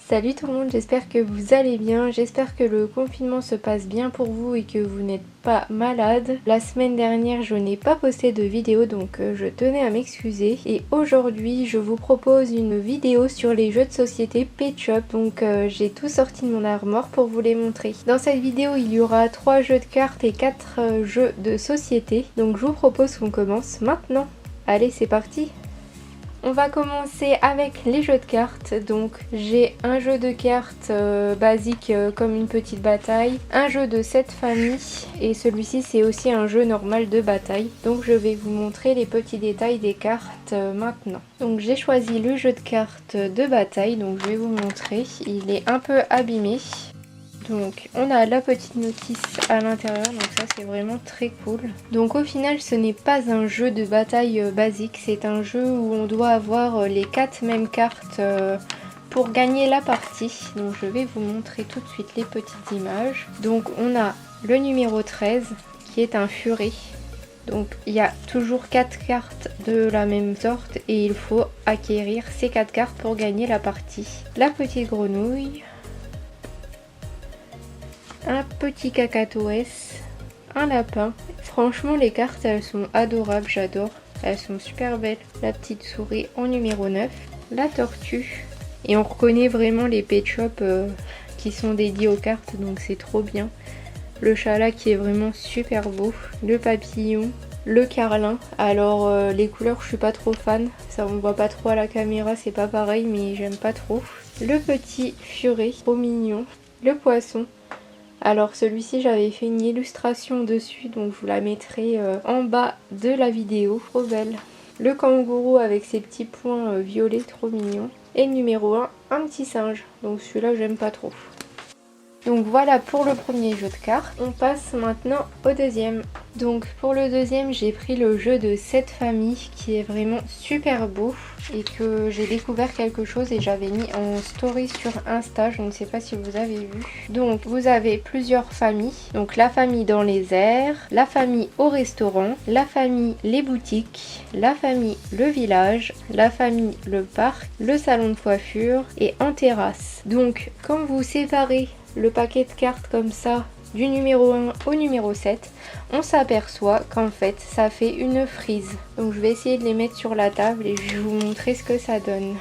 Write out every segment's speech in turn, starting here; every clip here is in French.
Salut tout le monde, j'espère que vous allez bien, j'espère que le confinement se passe bien pour vous et que vous n'êtes pas malade. La semaine dernière je n'ai pas posté de vidéo donc je tenais à m'excuser. Et aujourd'hui je vous propose une vidéo sur les jeux de société Pet Shop. Donc j'ai tout sorti de mon armoire pour vous les montrer. Dans cette vidéo il y aura 3 jeux de cartes et 4 jeux de société. Donc je vous propose qu'on commence maintenant. Allez, c'est parti! On va commencer avec les jeux de cartes. Donc j'ai un jeu de cartes basique comme une petite bataille, un jeu de 7 familles et celui-ci c'est aussi un jeu normal de bataille. Donc je vais vous montrer les petits détails des cartes maintenant. Donc j'ai choisi le jeu de cartes de bataille, donc je vais vous montrer. Il est un peu abîmé. Donc on a la petite notice à l'intérieur, donc ça c'est vraiment très cool. Donc au final ce n'est pas un jeu de bataille basique, c'est un jeu où on doit avoir les 4 mêmes cartes pour gagner la partie. Donc je vais vous montrer tout de suite les petites images. Donc on a le numéro 13 qui est un furet. Donc il y a toujours 4 cartes de la même sorte et il faut acquérir ces 4 cartes pour gagner la partie. La petite grenouille, un petit cacatoès, un lapin. Franchement les cartes elles sont adorables, j'adore. Elles sont super belles. La petite souris en numéro 9. La tortue. Et on reconnaît vraiment les Pet Shop qui sont dédiés aux cartes, donc c'est trop bien. Le chat là qui est vraiment super beau. Le papillon. Le carlin. Alors les couleurs je suis pas trop fan. Ça on voit pas trop à la caméra, c'est pas pareil mais j'aime pas trop. Le petit furet, trop mignon. Le poisson. Alors celui-ci j'avais fait une illustration dessus donc je vous la mettrai en bas de la vidéo, trop belle. Le kangourou avec ses petits points violets, trop mignon. Et le numéro 1, un petit singe, donc celui-là j'aime pas trop. Donc voilà pour le premier jeu de cartes. On passe maintenant au deuxième. Donc pour le deuxième j'ai pris le jeu de 7 familles qui est vraiment super beau et que j'ai découvert quelque chose et j'avais mis en story sur Insta, je ne sais pas si vous avez vu. Donc vous avez plusieurs familles, donc la famille dans les airs, la famille au restaurant, la famille les boutiques, la famille le village, la famille le parc, le salon de coiffure et en terrasse. Donc quand vous séparez le paquet de cartes comme ça du numéro 1 au numéro 7, on s'aperçoit qu'en fait ça fait une frise. Donc je vais essayer de les mettre sur la table et je vais vous montrer ce que ça donne.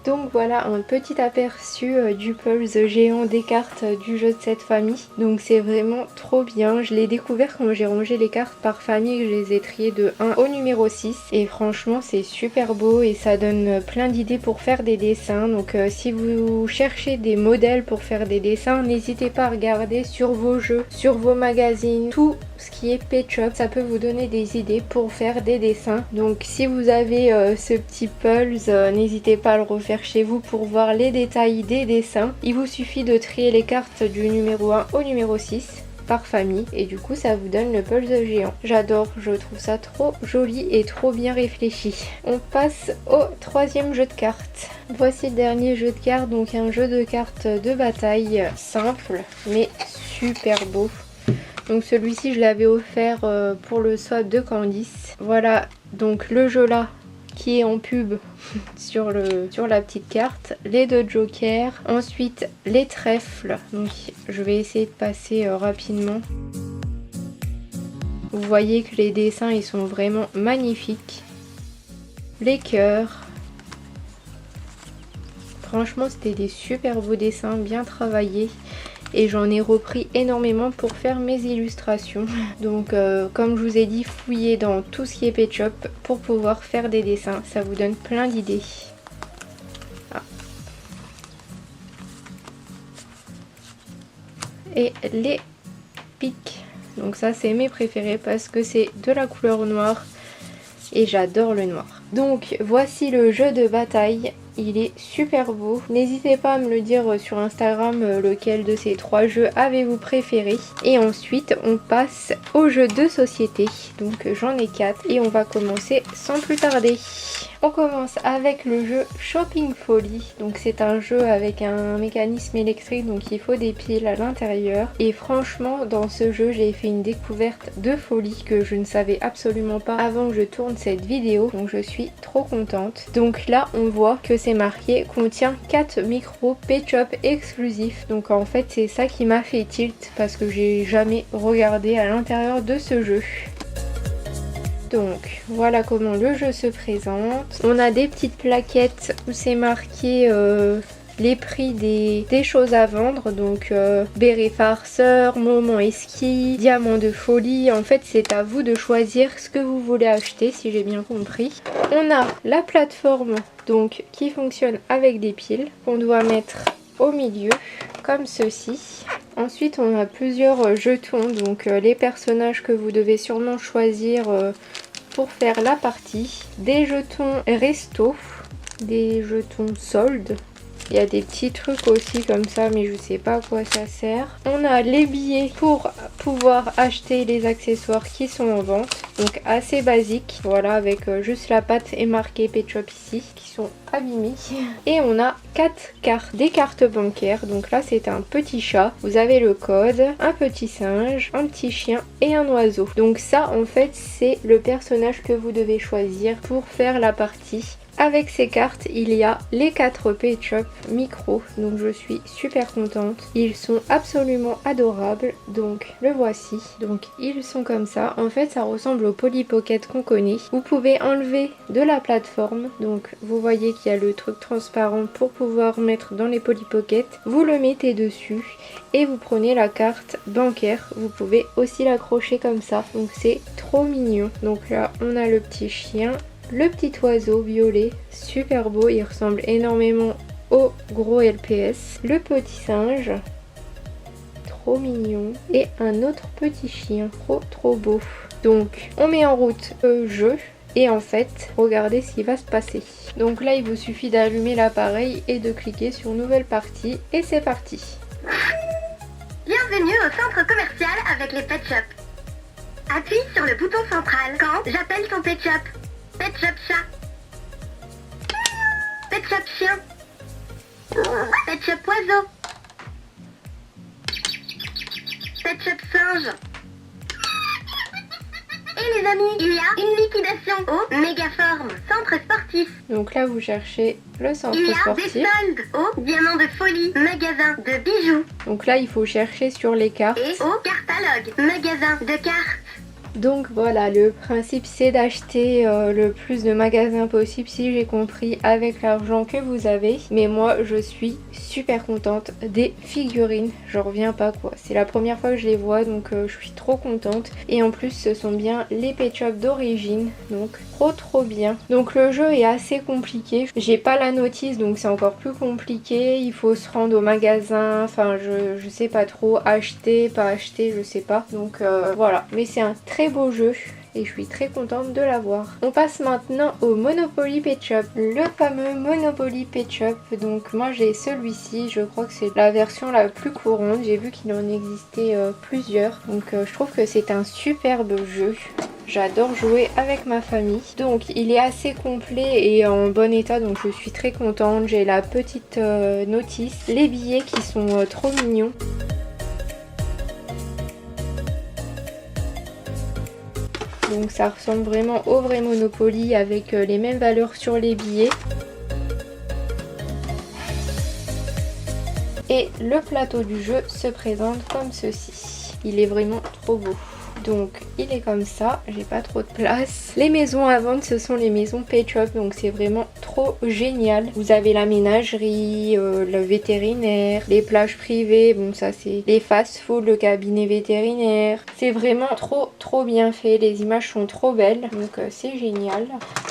Donc voilà un petit aperçu du pulse géant des cartes du jeu de cette famille. Donc c'est vraiment trop bien. Je l'ai découvert quand j'ai rangé les cartes par famille, que je les ai triées de 1 au numéro 6. Et franchement c'est super beau et ça donne plein d'idées pour faire des dessins. Donc si vous cherchez des modèles pour faire des dessins, n'hésitez pas à regarder sur vos jeux, sur vos magazines, tout ce qui est Pet Shop, ça peut vous donner des idées pour faire des dessins. Donc si vous avez ce petit pulse, n'hésitez pas à le refaire chez vous pour voir les détails des dessins. Il vous suffit de trier les cartes du numéro 1 au numéro 6 par famille et du coup ça vous donne le pulse géant. J'adore, je trouve ça trop joli et trop bien réfléchi. On passe au troisième jeu de cartes. Voici le dernier jeu de cartes, donc un jeu de cartes de bataille simple mais super beau. Donc celui-ci je l'avais offert pour le swap de Candice. Voilà donc le jeu là qui est en pub sur la petite carte. Les 2 jokers. Ensuite les trèfles. Donc je vais essayer de passer rapidement. Vous voyez que les dessins ils sont vraiment magnifiques. Les cœurs. Franchement c'était des super beaux dessins, bien travaillés. Et j'en ai repris énormément pour faire mes illustrations. Donc comme je vous ai dit, fouillez dans tout ce qui est Pet Shop pour pouvoir faire des dessins. Ça vous donne plein d'idées. Ah. Et les pics. Donc ça c'est mes préférés parce que c'est de la couleur noire. Et j'adore le noir. Donc voici le jeu de bataille. il est super beau. N'hésitez pas à me le dire sur Instagram lequel de ces 3 jeux avez-vous préféré. Et ensuite on passe aux jeux de société. Donc j'en ai 4 et on va commencer sans plus tarder. On commence avec le jeu Shopping Folly. Donc c'est un jeu avec un mécanisme électrique, donc il faut des piles à l'intérieur. Et franchement dans ce jeu j'ai fait une découverte de folie que je ne savais absolument pas avant que je tourne cette vidéo. Donc je suis trop contente. Donc là on voit que c'est marqué contient 4 micros Pet Shop exclusifs. Donc en fait c'est ça qui m'a fait tilt parce que j'ai jamais regardé à l'intérieur de ce jeu. Donc voilà comment le jeu se présente. On a des petites plaquettes où c'est marqué les prix des choses à vendre. Donc béret farceur, moment esquis, diamant de folie. En fait c'est à vous de choisir ce que vous voulez acheter si j'ai bien compris. On a la plateforme donc qui fonctionne avec des piles qu'on doit mettre au milieu comme ceci. Ensuite on a plusieurs jetons, donc les personnages que vous devez sûrement choisir pour faire la partie. Des jetons resto, des jetons soldes. Il y a des petits trucs aussi comme ça mais je sais pas à quoi ça sert. On a les billets pour pouvoir acheter les accessoires qui sont en vente. Donc assez basique. Voilà avec juste la patte et marqué Pet Shop ici qui sont abîmées. Et on a 4 cartes. Des cartes bancaires. Donc là c'est un petit chat. Vous avez le code, un petit singe, un petit chien et un oiseau. Donc ça en fait c'est le personnage que vous devez choisir pour faire la partie. Avec ces cartes, il y a les 4 Pet Shop micro, donc je suis super contente. Ils sont absolument adorables, donc le voici. Donc ils sont comme ça. En fait, ça ressemble au Polly Pocket qu'on connaît. Vous pouvez enlever de la plateforme, donc vous voyez qu'il y a le truc transparent pour pouvoir mettre dans les Polly Pocket. Vous le mettez dessus et vous prenez la carte bancaire. Vous pouvez aussi l'accrocher comme ça, donc c'est trop mignon. Donc là, on a le petit chien. Le petit oiseau violet, super beau, il ressemble énormément au gros LPS. Le petit singe, trop mignon. Et un autre petit chien, trop beau. Donc on met en route le jeu et en fait, regardez ce qui va se passer. Donc là il vous suffit d'allumer l'appareil et de cliquer sur nouvelle partie et c'est parti. Bienvenue au centre commercial avec les Pet Shop. Appuie sur le bouton central quand j'appelle ton Pet Shop. Pet Shop chat. Pet Shop chien. Pet Shop oiseau. Pet Shop singe. Et les amis, il y a une liquidation au Mégaform, centre sportif. Donc là vous cherchez le centre Il y a sportif. des soldes au Diamant de folie, magasin de bijoux. Donc là il faut chercher sur les cartes. Et au Cartalogue, magasin de cartes. Donc voilà, le principe c'est d'acheter le plus de magasins possible si j'ai compris avec l'argent que vous avez. Mais moi je suis super contente des figurines, j'en reviens pas quoi. C'est la première fois que je les vois donc je suis trop contente. Et en plus ce sont bien les Pet Shop d'origine, donc trop bien. Donc le jeu est assez compliqué, j'ai pas la notice donc c'est encore plus compliqué. Il faut se rendre au magasin, enfin je sais pas trop, acheter, pas acheter, je sais pas. Donc voilà, mais c'est un très beau jeu et je suis très contente de l'avoir. On passe maintenant au Monopoly Pet Shop, le fameux Monopoly Pet Shop. Donc moi j'ai celui-ci, je crois que c'est la version la plus courante, j'ai vu qu'il en existait plusieurs. Donc je trouve que c'est un superbe jeu. J'adore jouer avec ma famille. Donc il est assez complet et en bon état, donc je suis très contente. J'ai la petite notice, les billets qui sont trop mignons. Donc ça ressemble vraiment au vrai Monopoly avec les mêmes valeurs sur les billets. Et le plateau du jeu se présente comme ceci. Il est vraiment trop beau. Donc il est comme ça, j'ai pas trop de place. Les maisons à vendre ce sont les maisons Pet Shop, donc c'est vraiment trop génial. Vous avez la ménagerie, le vétérinaire, les plages privées, bon ça c'est les fast-food, le cabinet vétérinaire. C'est vraiment trop bien fait, les images sont trop belles, donc c'est génial.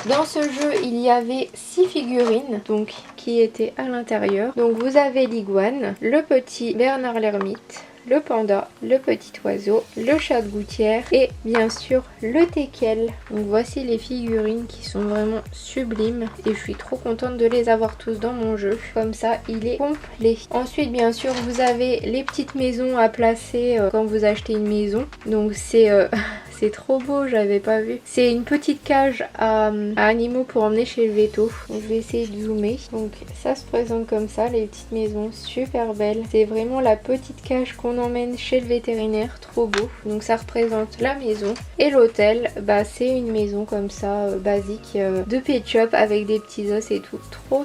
Dans ce jeu il y avait 6 figurines donc qui étaient à l'intérieur. Donc vous avez l'iguane, le petit Bernard l'ermite, le panda, le petit oiseau, le chat de gouttière et bien sûr le teckel. Donc voici les figurines qui sont vraiment sublimes et je suis trop contente de les avoir tous dans mon jeu. Comme ça il est complet. Ensuite bien sûr vous avez les petites maisons à placer quand vous achetez une maison. Donc c'est c'est trop beau, j'avais pas vu. C'est une petite cage à animaux pour emmener chez le veto. Donc, je vais essayer de zoomer. Donc ça se présente comme ça, les petites maisons, super belles. C'est vraiment la petite cage qu'on emmène chez le vétérinaire, trop beau. Donc ça représente la maison. Et l'hôtel, bah c'est une maison comme ça, basique, de Pet Shop avec des petits os et tout.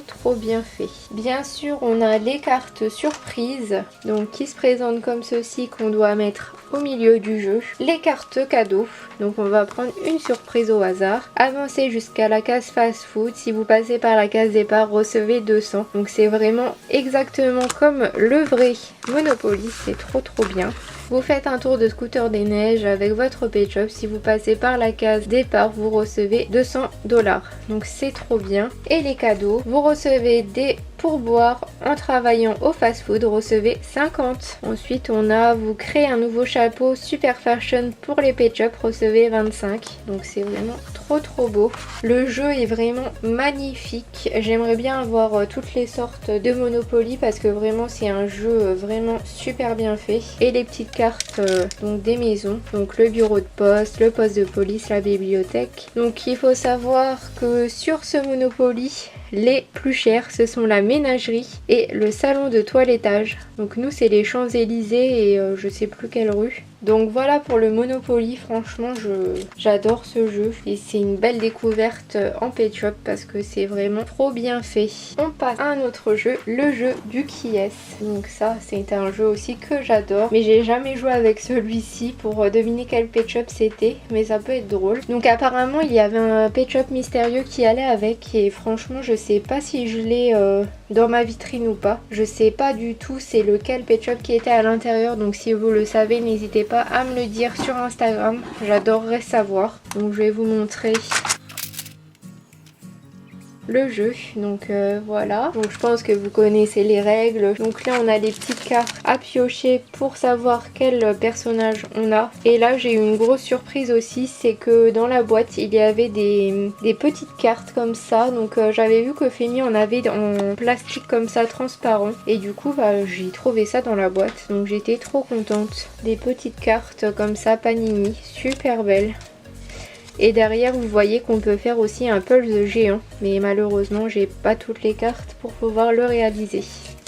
Trop bien fait. Bien sûr, on a les cartes surprises, donc qui se présentent comme ceci, qu'on doit mettre au milieu du jeu. Les cartes cadeaux, donc on va prendre une surprise au hasard. Avancez jusqu'à la case fast food, si vous passez par la case départ recevez 200. Donc c'est vraiment exactement comme le vrai Monopoly, c'est trop bien. Vous faites un tour de scooter des neiges avec votre Pet Shop, si vous passez par la case départ vous recevez 200 $. Donc c'est trop bien. Et les cadeaux, vous recevez des pourboires en travaillant au fast food, recevez 50. Ensuite on a, vous créez un nouveau chapeau super fashion pour les Pet Shop, recevez 25. Donc c'est vraiment trop beau. Le jeu est vraiment magnifique. J'aimerais bien avoir toutes les sortes de Monopoly parce que vraiment c'est un jeu vraiment super bien fait. Et les petites cartes donc des maisons, donc le bureau de poste, le poste de police, la bibliothèque. Donc il faut savoir que sur ce Monopoly, les plus chers ce sont la ménagerie et le salon de toilettage. Donc nous c'est les Champs-Élysées et je sais plus quelle rue. Donc voilà pour le Monopoly, franchement j'adore ce jeu et c'est une belle découverte en Pet Shop parce que c'est vraiment trop bien fait. On passe à un autre jeu, le jeu du qui est. Donc ça c'est un jeu aussi que j'adore, mais j'ai jamais joué avec celui-ci pour deviner quel Pet Shop c'était, mais ça peut être drôle. Donc apparemment il y avait un Pet Shop mystérieux qui allait avec et franchement je sais pas si je l'ai dans ma vitrine ou pas. Je sais pas du tout c'est lequel Pet Shop qui était à l'intérieur, donc si vous le savez n'hésitez pas à me le dire sur Instagram, j'adorerais savoir. Donc je vais vous montrer le jeu. Donc voilà, donc je pense que vous connaissez les règles. Donc là on a des petites cartes à piocher pour savoir quel personnage on a. Et là j'ai eu une grosse surprise aussi, c'est que dans la boîte il y avait des petites cartes comme ça. Donc j'avais vu que Femi en avait en plastique comme ça transparent et du coup bah, j'ai trouvé ça dans la boîte, donc j'étais trop contente. Des petites cartes comme ça Panini, super belles. Et derrière vous voyez qu'on peut faire aussi un pulse géant, mais malheureusement j'ai pas toutes les cartes pour pouvoir le réaliser.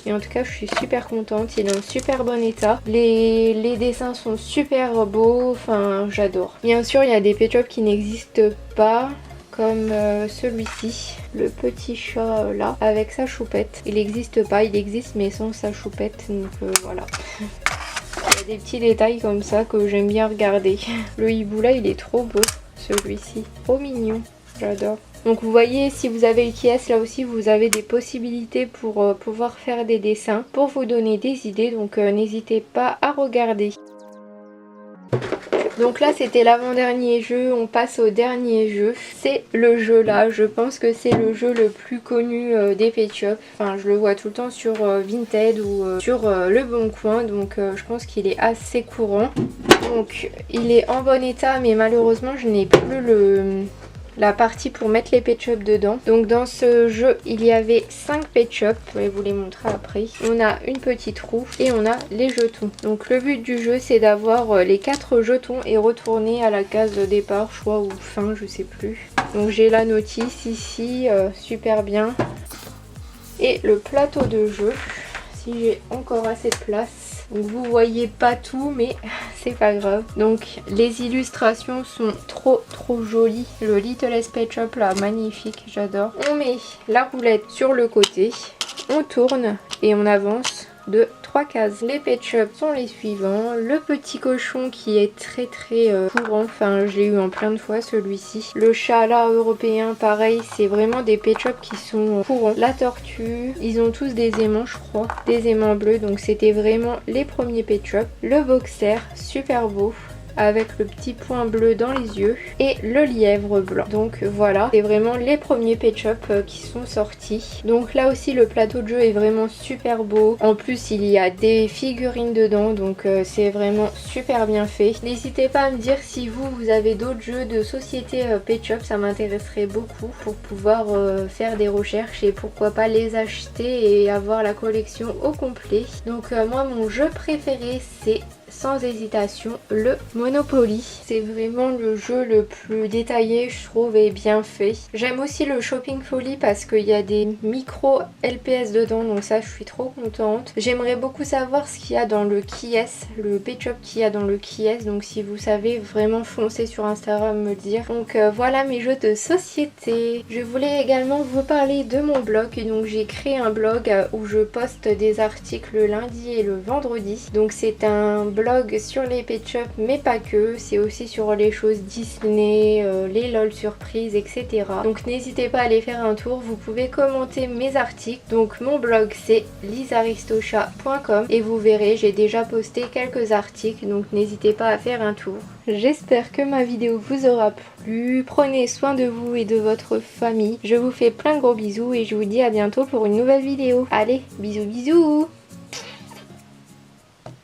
Et en tout cas je suis super contente, il est en super bon état. Les dessins sont super beaux, enfin j'adore. Bien sûr il y a des Pet Shop qui n'existent pas, comme celui-ci, le petit chat là avec sa choupette. Il n'existe pas, il existe mais sans sa choupette, donc voilà. Il y a des petits détails comme ça que j'aime bien regarder. Le hibou là il est trop beau. Celui-ci, trop mignon, j'adore. Donc vous voyez, si vous avez UTS, là aussi vous avez des possibilités pour pouvoir faire des dessins, pour vous donner des idées, donc n'hésitez pas à regarder. Donc là c'était l'avant-dernier jeu, on passe au dernier jeu. C'est le jeu là, je pense que c'est le jeu le plus connu des Pet Shop. Enfin je le vois tout le temps sur Vinted ou sur Le Bon Coin, donc je pense qu'il est assez courant. Donc il est en bon état mais malheureusement je n'ai plus la partie pour mettre les Pet Shop dedans. Donc dans ce jeu il y avait 5 Pet Shop, je vais vous les montrer après. On a une petite roue et on a les jetons. Donc le but du jeu c'est d'avoir les 4 jetons et retourner à la case de départ, choix ou fin, je sais plus. Donc j'ai la notice ici, super bien. Et le plateau de jeu, si j'ai encore assez de place. Donc vous voyez pas tout mais c'est pas grave. Donc les illustrations sont trop jolies. Le Littlest Pet Shop là, magnifique, j'adore. On met la roulette sur le côté, on tourne et on avance de 3 cases. Les Pet Shop sont les suivants. Le petit cochon qui est très courant, enfin je l'ai eu en plein de fois celui-ci. Le chat là européen pareil, c'est vraiment des Pet Shop qui sont courants. La tortue, ils ont tous des aimants je crois, des aimants bleus, donc c'était vraiment les premiers Pet Shop. Le boxer, super beau. avec le petit point bleu dans les yeux et le lièvre blanc. Donc voilà, c'est vraiment les premiers Pet Shop qui sont sortis. Donc là aussi le plateau de jeu est vraiment super beau. En plus il y a des figurines dedans, donc c'est vraiment super bien fait. N'hésitez pas à me dire si vous avez d'autres jeux de société Pet Shop, ça m'intéresserait beaucoup pour pouvoir faire des recherches et pourquoi pas les acheter et avoir la collection au complet. Donc moi mon jeu préféré c'est sans hésitation le Monopoly. C'est vraiment le jeu le plus détaillé je trouve et bien fait. J'aime aussi le Shopping Folly parce qu'il y a des micro LPS dedans, donc ça je suis trop contente. J'aimerais beaucoup savoir ce qu'il y a dans le Kies, le Pet Shop qu'il y a dans le Kies, donc si vous savez vraiment foncez sur Instagram me dire. Donc voilà mes jeux de société. Je voulais également vous parler de mon blog, donc j'ai créé un blog où je poste des articles le lundi et le vendredi. Donc c'est un blog sur les Pet Shop mais pas que, c'est aussi sur les choses Disney, les LOL surprises, etc. Donc n'hésitez pas à aller faire un tour, vous pouvez commenter mes articles. Donc mon blog c'est lisaristocha.com et vous verrez j'ai déjà posté quelques articles, donc n'hésitez pas à faire un tour. J'espère que ma vidéo vous aura plu, prenez soin de vous et de votre famille. Je vous fais plein de gros bisous et je vous dis à bientôt pour une nouvelle vidéo. Allez, bisous bisous.